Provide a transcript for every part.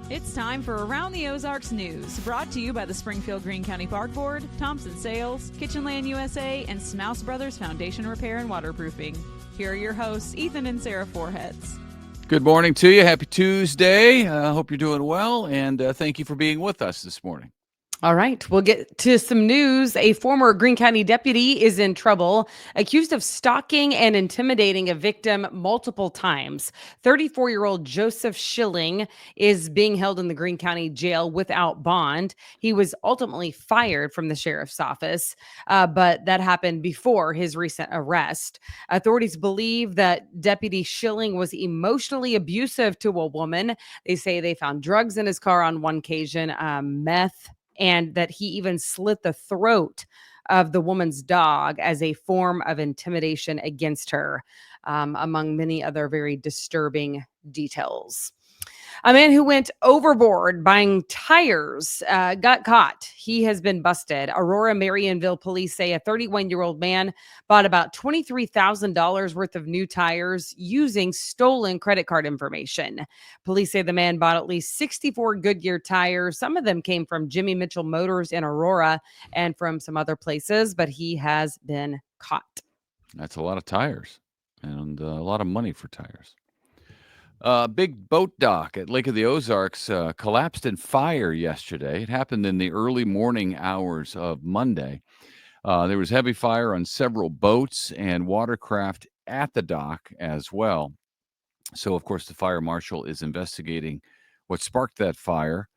It's time for Around the Ozarks News, brought to you by the Springfield Greene County Park Board, Thompson Sales, Kitchenland USA, and Smouse Brothers Foundation Repair and Waterproofing. Here are your hosts, Ethan and Sarah Foreheads. Good morning to you. Happy Tuesday. I hope you're doing well, and thank you for being with us this morning. All right, we'll get to some news. A former Greene County deputy is in trouble, accused of stalking and intimidating a victim multiple times. 34-year-old Joseph Schilling is being held in the Greene County jail without bond. He was ultimately fired from the sheriff's office, but that happened before his recent arrest. Authorities believe that Deputy Schilling was emotionally abusive to a woman. They say they found drugs in his car on one occasion, meth, and that he even slit the throat of the woman's dog as a form of intimidation against her, among many other very disturbing details. A man who went overboard buying tires got caught. He has been busted. Aurora Marionville police say a 31-year-old man bought about $23,000 worth of new tires using stolen credit card information. Police say the man bought at least 64 Goodyear tires. Some of them came from Jimmy Mitchell Motors in Aurora and from some other places, but he has been caught. That's a lot of tires and a lot of money for tires. Big boat dock at Lake of the Ozarks collapsed in fire yesterday. It happened in the early morning hours of Monday. There was heavy fire on several boats and watercraft at the dock as well. So, of course, the fire marshal is investigating what sparked that fire.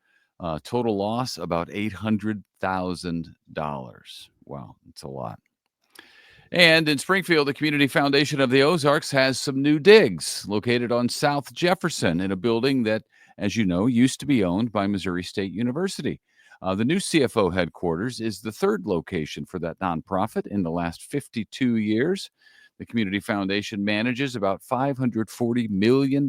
Total loss, about $800,000. Wow, it's a lot. And in Springfield, the Community Foundation of the Ozarks has some new digs located on South Jefferson in a building that, as you know, used to be owned by Missouri State University. The new CFO headquarters is the third location for that nonprofit in the last 52 years. The Community Foundation manages about $540 million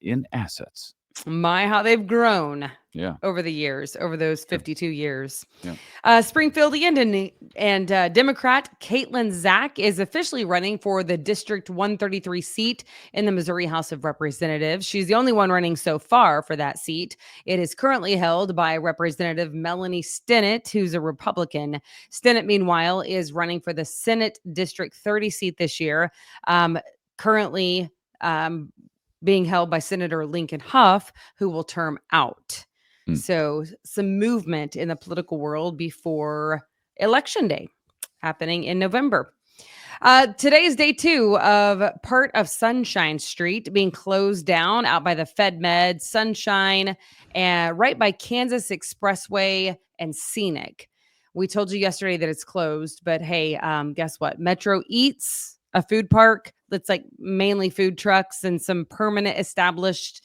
in assets. My, how they've grown. Yeah. Over the years, over those 52 years. Yeah. Springfieldian and Democrat Caitlin Zach is officially running for the District 133 seat in the Missouri House of Representatives. She's the only one running so far for that seat. It is currently held by Representative Melanie Stinnett, who's a Republican. Stinnett, meanwhile, is running for the Senate District 30 seat this year. Currently being held by Senator Lincoln Huff, who will term out. So some movement in the political world before Election Day happening in November. Today is day 2 of part of Sunshine Street being closed down out by the FedMed, Sunshine, and right by Kansas Expressway and Scenic. We told you yesterday that it's closed, but hey, guess what? Metro Eats, a food park that's like mainly food trucks and some permanent establishments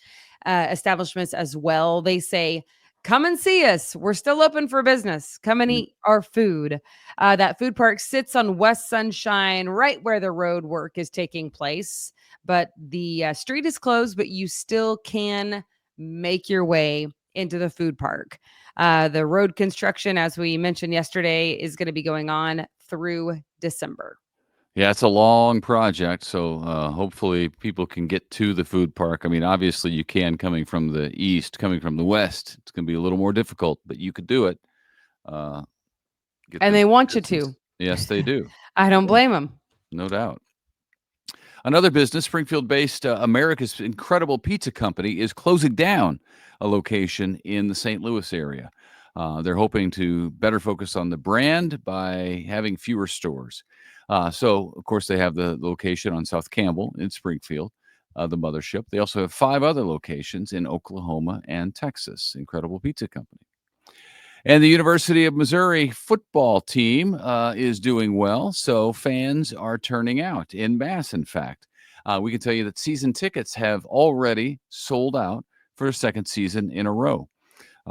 as well. They say, come and see us. We're still open for business. Come and eat our food. That food park sits on West Sunshine, right where the road work is taking place. But the street is closed, but you still can make your way into the food park. The road construction, as we mentioned yesterday, is going to be going on through December. Yeah, it's a long project, so hopefully people can get to the food park. I mean, obviously you can coming from the east, coming from the west. It's going to be a little more difficult, but you could do it. And they want you to. Yes, they do. I don't blame them. No doubt. Another business, Springfield-based America's Incredible Pizza Company, is closing down a location in the St. Louis area. They're hoping to better focus on the brand by having fewer stores. So, of course, they have the location on South Campbell in Springfield, the mothership. They also have 5 other locations in Oklahoma and Texas, Incredible Pizza Company. And the University of Missouri football team is doing well, so fans are turning out en masse, in fact. We can tell you that season tickets have already sold out for a second season in a row.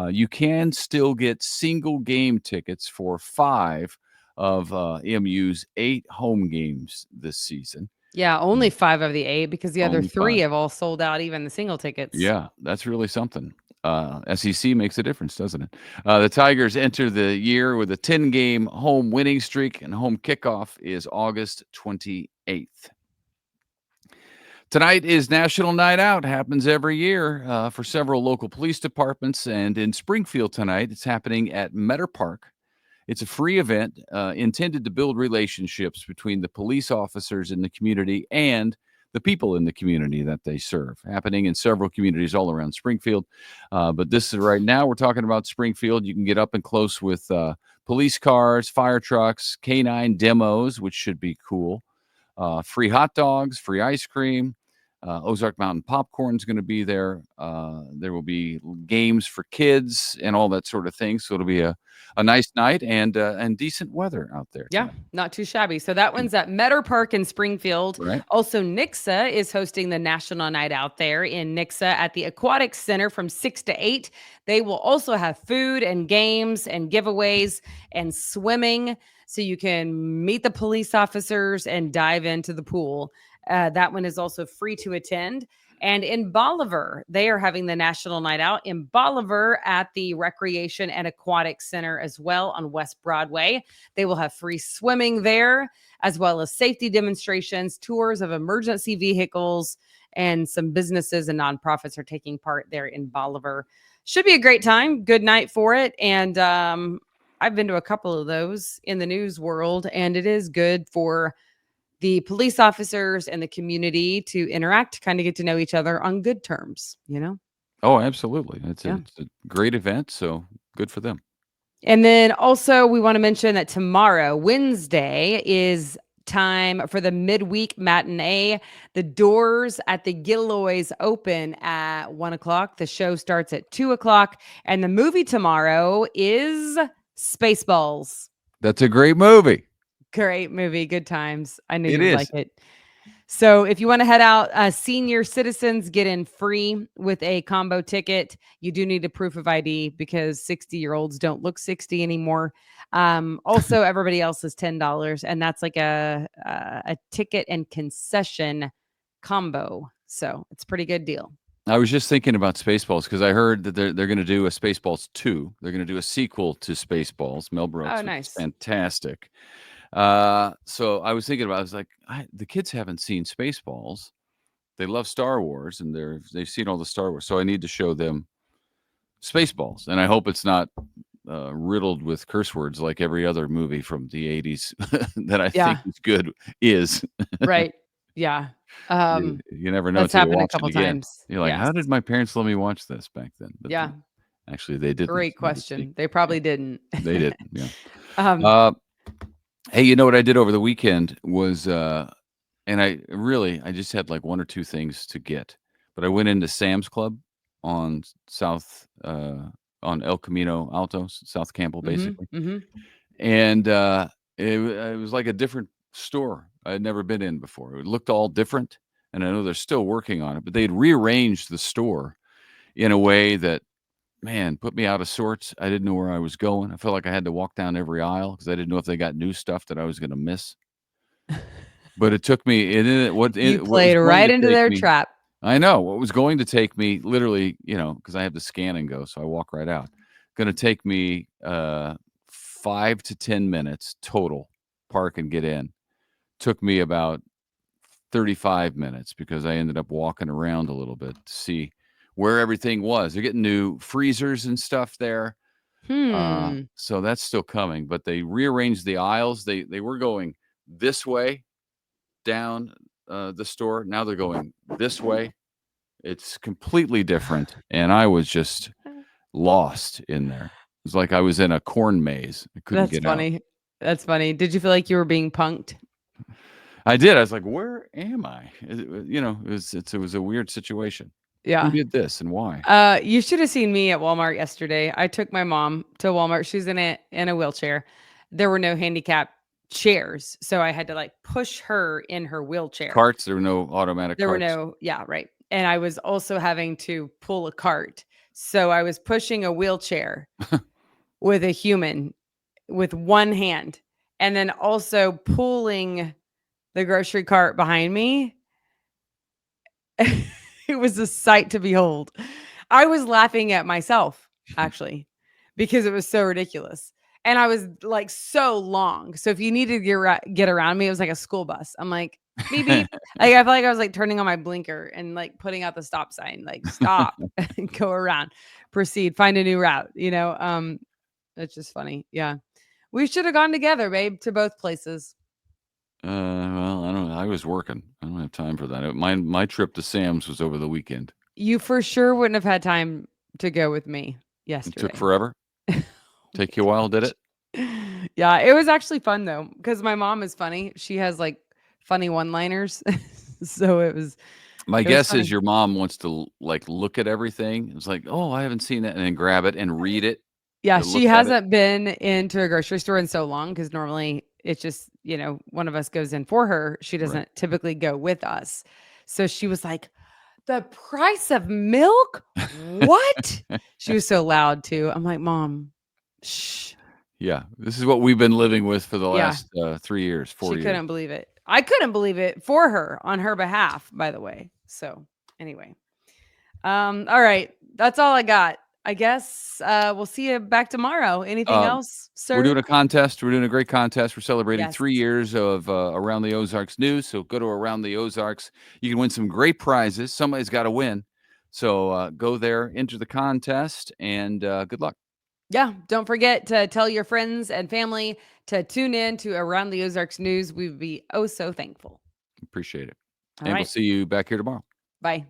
You can still get single game tickets for 5 of MU's 8 home games this season. Yeah, only 5 of the 8 because the other Only 3 5. have all sold out, even the single tickets. Yeah, that's really something. SEC makes a difference, doesn't it? The Tigers enter the year with a 10-game home winning streak, and home kickoff is August 28th. Tonight is National Night Out. Happens every year for several local police departments. And in Springfield tonight, it's happening at Metter Park. It's a free event intended to build relationships between the police officers in the community and the people in the community that they serve. Happening in several communities all around Springfield. But this is right now, we're talking about Springfield. You can get up and close with police cars, fire trucks, canine demos, which should be cool. Free hot dogs, free ice cream. Ozark Mountain Popcorn is going to be there. There will be games for kids and all that sort of thing. So it'll be a nice night and decent weather out there. Yeah, not too shabby. So that one's at Metter Park in Springfield. Right. Also, Nixa is hosting the National Night Out there in Nixa at the Aquatic Center from 6 to 8. They will also have food and games and giveaways and swimming, so you can meet the police officers and dive into the pool. That one is also free to attend. And in Bolivar, they are having the National Night Out in Bolivar at the Recreation and Aquatic Center as well on West Broadway. They will have free swimming there, as well as safety demonstrations, tours of emergency vehicles, and some businesses and nonprofits are taking part there in Bolivar. Should be a great time. Good night for it. And I've been to a couple of those in the news world, and it is good for the police officers and the community to interact, kind of get to know each other on good terms, you know? Oh, absolutely. It's a great event. So good for them. And then also we want to mention that tomorrow, Wednesday, is time for the midweek matinee. The doors at the Gilloys open at 1 o'clock. The show starts at 2 o'clock. And the movie tomorrow is Spaceballs. That's a great movie. Great movie. Good times. I knew It you'd is. like it. So if you want to head out, senior citizens get in free with a combo ticket. You do need a proof of ID because 60-year-olds don't look 60 anymore. Also, everybody else is $10, and that's like a ticket and concession combo. So it's a pretty good deal. I was just thinking about Spaceballs because I heard that they're going to do a Spaceballs 2. They're going to do a sequel to Spaceballs. Mel Brooks. Oh, nice. Fantastic. So I was thinking about, I was like, the kids haven't seen Spaceballs. They love Star Wars and they've seen all the Star Wars. So I need to show them Spaceballs. And I hope it's not riddled with curse words like every other movie from the 80s that I think is good is. Right. Yeah. You never know. That's happened a couple times. You're like, how did my parents let me watch this back then? But yeah. Actually, they didn't. Great question. They probably didn't. They didn't. Yeah. Hey, you know what I did over the weekend was, and I just had like one or two things to get, but I went into Sam's Club on on El Camino Alto, South Campbell, basically. Mm-hmm. And it was like a different store I had never been in before. It looked all different, and I know they're still working on it, but they'd rearranged the store in a way that, man, put me out of sorts. I didn't know where I was going. I felt like I had to walk down every aisle because I didn't know if they got new stuff that I was going to miss. But it took me. You played right into their trap. I know what was going to take me literally, because I have to scan and go, so I walk right out. Going to take me 5 to 10 minutes total. Park and get in. Took me about 35 minutes because I ended up walking around a little bit to see where everything was. They're getting new freezers and stuff there. So that's still coming, but they rearranged the aisles. They were going this way down the store. Now they're going this way. It's completely different. And I was just lost in there. It was like I was in a corn maze. I couldn't get out. That's funny. Did you feel like you were being punked? I did. I was like, where am I? It was a weird situation. Yeah. Who did this and why? You should have seen me at Walmart yesterday. I took my mom to Walmart. She's in a wheelchair. There were no handicap chairs, so I had to like push her in her wheelchair. Carts. There were no automatic. There were no. Yeah, right. And I was also having to pull a cart, so I was pushing a wheelchair with a human with one hand, and then also pulling the grocery cart behind me. It was a sight to behold. I was laughing at myself, actually, because it was so ridiculous. And I was like so long. So if you needed to get around me, it was like a school bus. I'm like, beep beep. Like I felt like I was like turning on my blinker and like putting out the stop sign, like stop, go around, proceed, find a new route. It's just funny. Yeah, we should have gone together, babe, to both places. Well, I don't know. I was working. I don't have time for that. My trip to Sam's was over the weekend. You for sure wouldn't have had time to go with me It yesterday. took forever. Take you a while, did it? Yeah, it was actually fun though, because my mom is funny. She has like funny one-liners. So My it was guess funny. is your mom wants to like look at everything. It's like, oh, I haven't seen that, and then grab it and read it. Yeah, To she look at it. hasn't been into a grocery store in so long because normally it's just, one of us goes in for her. She doesn't typically go with us. So she was like, the price of milk? What? She was so loud too. I'm like, Mom, shh. Yeah, this is what we've been living with for the Yeah. last 3 years, 4 She years. couldn't believe it. I couldn't believe it for her on her behalf, by the way. So anyway. All right. That's all I got. I guess we'll see you back tomorrow. Anything else, sir? We're doing a contest. We're doing a great contest. We're celebrating Yes. 3 years of Around the Ozarks news. So go to Around the Ozarks. You can win some great prizes. Somebody's got to win. So go there, enter the contest, and good luck. Yeah. Don't forget to tell your friends and family to tune in to Around the Ozarks news. We would be oh so thankful. Appreciate it. All And we'll right. see you back here tomorrow. Bye.